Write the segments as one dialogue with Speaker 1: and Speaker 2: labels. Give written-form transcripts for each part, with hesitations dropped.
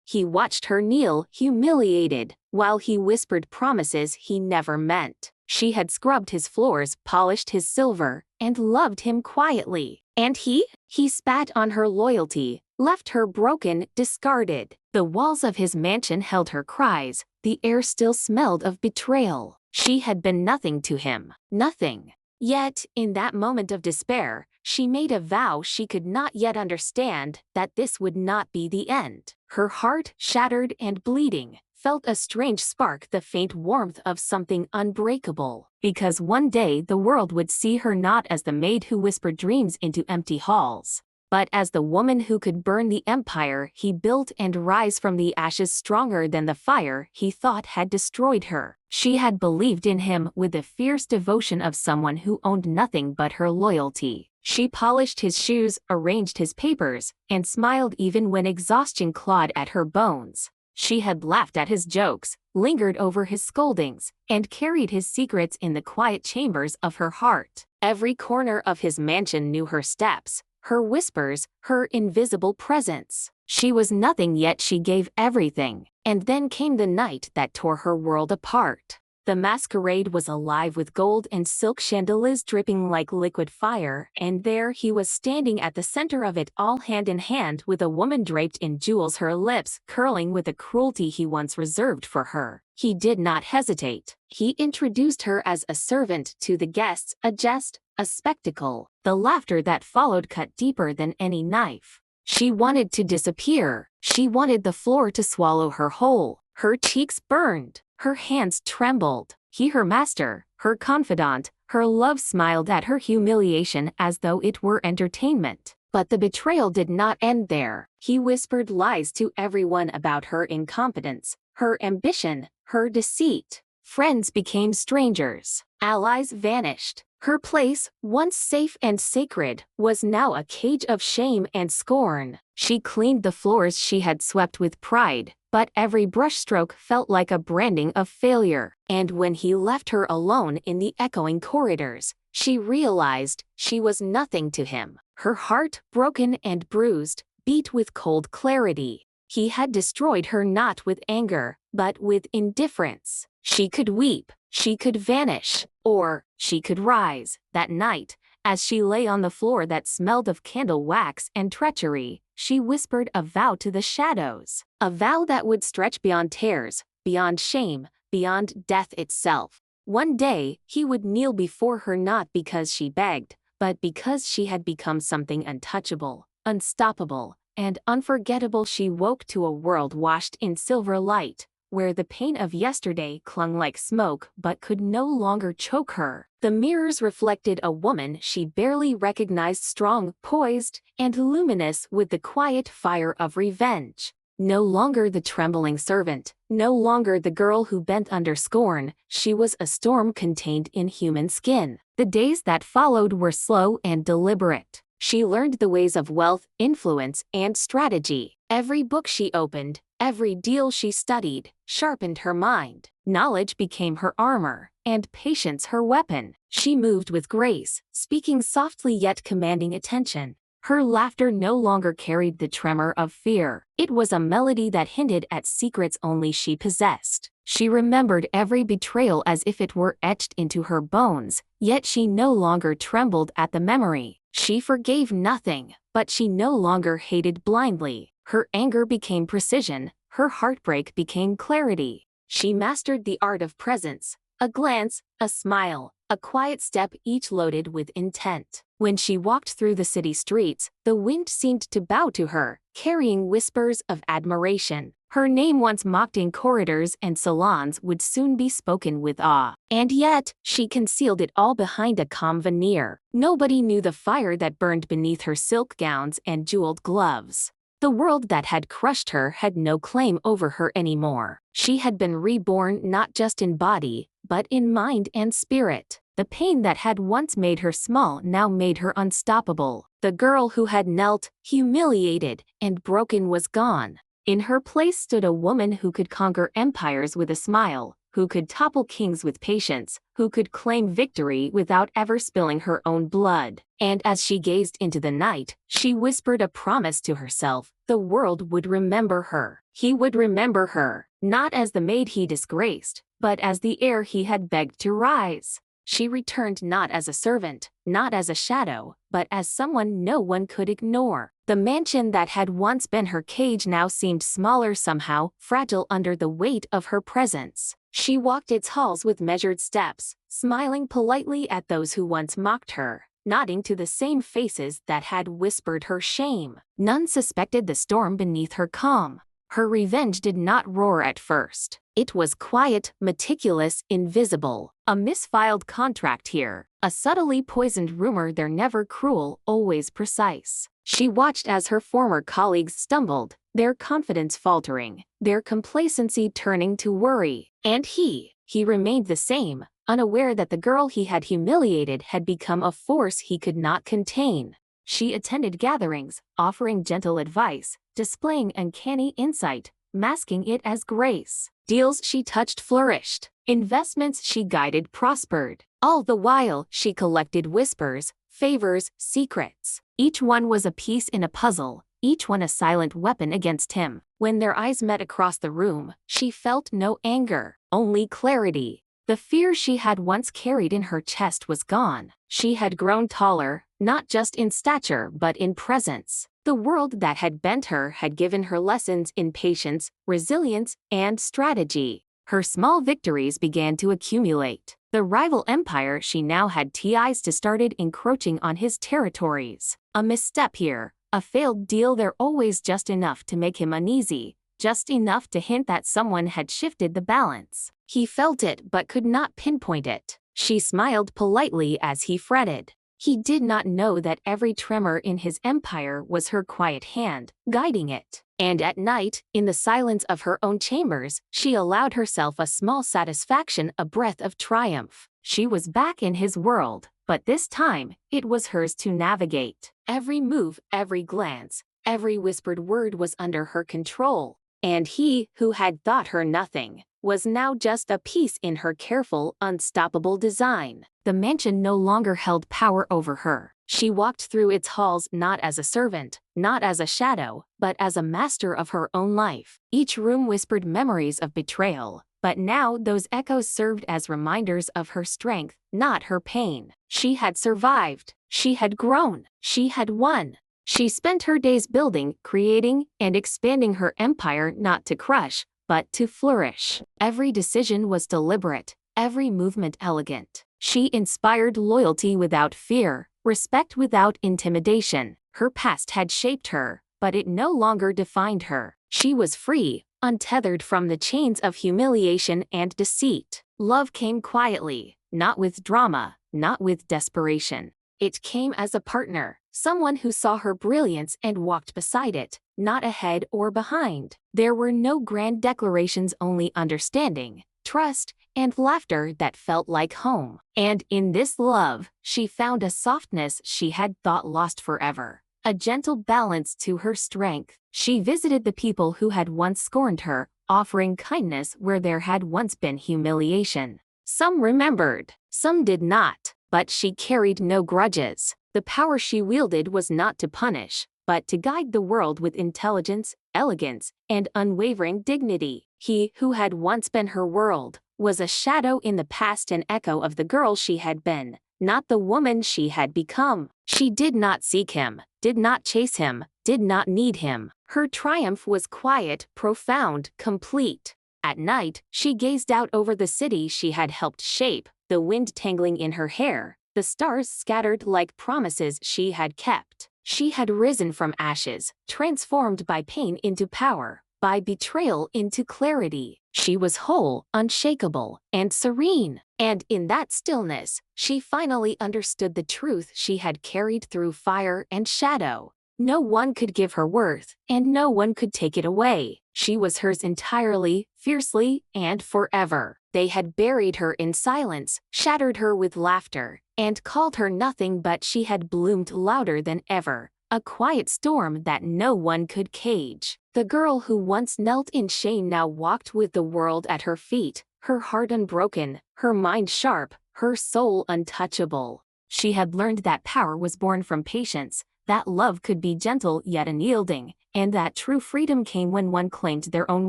Speaker 1: He watched her kneel, humiliated, while he whispered promises he never meant. She had scrubbed his floors, polished his silver, and loved him quietly. And he spat on her loyalty, left her broken, discarded. The walls of his mansion held her cries, the air still smelled of betrayal. She had been nothing to him, nothing. Yet, in that moment of despair, she made a vow she could not yet understand, that this would not be the end. Her heart, shattered and bleeding, felt a strange spark, the faint warmth of something unbreakable. Because one day the world would see her not as the maid who whispered dreams into empty halls, but as the woman who could burn the empire he built and rise from the ashes stronger than the fire he thought had destroyed her. She had believed in him with the fierce devotion of someone who owned nothing but her loyalty. She polished his shoes, arranged his papers, and smiled even when exhaustion clawed at her bones. She had laughed at his jokes, lingered over his scoldings, and carried his secrets in the quiet chambers of her heart. Every corner of his mansion knew her steps, her whispers, her invisible presence. She was nothing, yet she gave everything. And then came the night that tore her world apart. The masquerade was alive with gold and silk chandeliers dripping like liquid fire, and there he was standing at the center of it all, hand in hand with a woman draped in jewels, her lips curling with the cruelty he once reserved for her. He did not hesitate. He introduced her as a servant to the guests, a jest, a spectacle. The laughter that followed cut deeper than any knife. She wanted to disappear. She wanted the floor to swallow her whole. Her cheeks burned. Her hands trembled. He, her master, her confidant, her love, smiled at her humiliation as though it were entertainment. But the betrayal did not end there. He whispered lies to everyone about her incompetence, her ambition, her deceit. Friends became strangers. Allies vanished. Her place, once safe and sacred, was now a cage of shame and scorn. She cleaned the floors she had swept with pride, but every brushstroke felt like a branding of failure. And when he left her alone in the echoing corridors, she realized she was nothing to him. Her heart, broken and bruised, beat with cold clarity. He had destroyed her not with anger, but with indifference. She could weep, she could vanish, or she could rise. That night, as she lay on the floor that smelled of candle wax and treachery, she whispered a vow to the shadows. A vow that would stretch beyond tears, beyond shame, beyond death itself. One day, he would kneel before her not because she begged, but because she had become something untouchable, unstoppable, and unforgettable. She woke to a world washed in silver light, where the pain of yesterday clung like smoke but could no longer choke her. The mirrors reflected a woman she barely recognized, strong, poised, and luminous with the quiet fire of revenge. No longer the trembling servant, no longer the girl who bent under scorn, she was a storm contained in human skin. The days that followed were slow and deliberate. She learned the ways of wealth, influence, and strategy. Every book she opened, every deal she studied, sharpened her mind. Knowledge became her armor, and patience her weapon. She moved with grace, speaking softly yet commanding attention. Her laughter no longer carried the tremor of fear. It was a melody that hinted at secrets only she possessed. She remembered every betrayal as if it were etched into her bones, yet she no longer trembled at the memory. She forgave nothing, but she no longer hated blindly. Her anger became precision, her heartbreak became clarity. She mastered the art of presence, a glance, a smile, a quiet step, each loaded with intent. When she walked through the city streets, the wind seemed to bow to her, carrying whispers of admiration. Her name, once mocked in corridors and salons, would soon be spoken with awe. And yet, she concealed it all behind a calm veneer. Nobody knew the fire that burned beneath her silk gowns and jeweled gloves. The world that had crushed her had no claim over her anymore. She had been reborn not just in body, but in mind and spirit. The pain that had once made her small now made her unstoppable. The girl who had knelt, humiliated, and broken was gone. In her place stood a woman who could conquer empires with a smile, who could topple kings with patience, who could claim victory without ever spilling her own blood. And as she gazed into the night, she whispered a promise to herself: the world would remember her. He would remember her, not as the maid he disgraced, but as the heir he had begged to rise. She returned not as a servant, not as a shadow, but as someone no one could ignore. The mansion that had once been her cage now seemed smaller somehow, fragile under the weight of her presence. She walked its halls with measured steps, smiling politely at those who once mocked her, nodding to the same faces that had whispered her shame. None suspected the storm beneath her calm. Her revenge did not roar at first. It was quiet, meticulous, invisible. A misfiled contract here, a subtly poisoned rumor there, never cruel, always precise. She watched as her former colleagues stumbled, their confidence faltering, their complacency turning to worry. And he remained the same, unaware that the girl he had humiliated had become a force he could not contain. She attended gatherings, offering gentle advice, displaying uncanny insight, masking it as grace. Deals she touched flourished. Investments she guided prospered. All the while, she collected whispers, favors, secrets. Each one was a piece in a puzzle, each one a silent weapon against him. When their eyes met across the room, she felt no anger, only clarity. The fear she had once carried in her chest was gone. She had grown taller, not just in stature but in presence. The world that had bent her had given her lessons in patience, resilience, and strategy. Her small victories began to accumulate. The rival empire she now had ties to started encroaching on his territories. A misstep here, a failed deal there, always just enough to make him uneasy, just enough to hint that someone had shifted the balance. He felt it but could not pinpoint it. She smiled politely as he fretted. He did not know that every tremor in his empire was her quiet hand, guiding it. And at night, in the silence of her own chambers, she allowed herself a small satisfaction, a breath of triumph. She was back in his world, but this time, it was hers to navigate. Every move, every glance, every whispered word was under her control. And he, who had thought her nothing, was now just a piece in her careful, unstoppable design. The mansion no longer held power over her. She walked through its halls not as a servant, not as a shadow, but as a master of her own life. Each room whispered memories of betrayal, but now those echoes served as reminders of her strength, not her pain. She had survived. She had grown. She had won. She spent her days building, creating, and expanding her empire, not to crush, but to flourish. Every decision was deliberate, every movement elegant. She inspired loyalty without fear, respect without intimidation. Her past had shaped her, but it no longer defined her. She was free, untethered from the chains of humiliation and deceit. Love came quietly, not with drama, not with desperation. It came as a partner, someone who saw her brilliance and walked beside it, not ahead or behind. There were no grand declarations, only understanding, trust, and laughter that felt like home. And in this love, she found a softness she had thought lost forever, a gentle balance to her strength. She visited the people who had once scorned her, offering kindness where there had once been humiliation. Some remembered, some did not, but she carried no grudges. The power she wielded was not to punish, but to guide the world with intelligence, elegance, and unwavering dignity. He who had once been her world was a shadow in the past, an echo of the girl she had been, not the woman she had become. She did not seek him, did not chase him, did not need him. Her triumph was quiet, profound, complete. At night, she gazed out over the city she had helped shape, the wind tangling in her hair, the stars scattered like promises she had kept. She had risen from ashes, transformed by pain into power, by betrayal into clarity. She was whole, unshakable, and serene. And in that stillness, she finally understood the truth she had carried through fire and shadow. No one could give her worth, and no one could take it away. She was hers entirely, fiercely, and forever. They had buried her in silence, shattered her with laughter, and called her nothing, but she had bloomed louder than ever, a quiet storm that no one could cage. The girl who once knelt in shame now walked with the world at her feet, her heart unbroken, her mind sharp, her soul untouchable. She had learned that power was born from patience, that love could be gentle yet unyielding, and that true freedom came when one claimed their own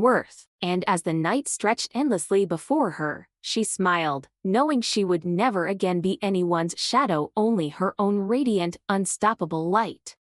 Speaker 1: worth. And as the night stretched endlessly before her, she smiled, knowing she would never again be anyone's shadow, only her own radiant, unstoppable light.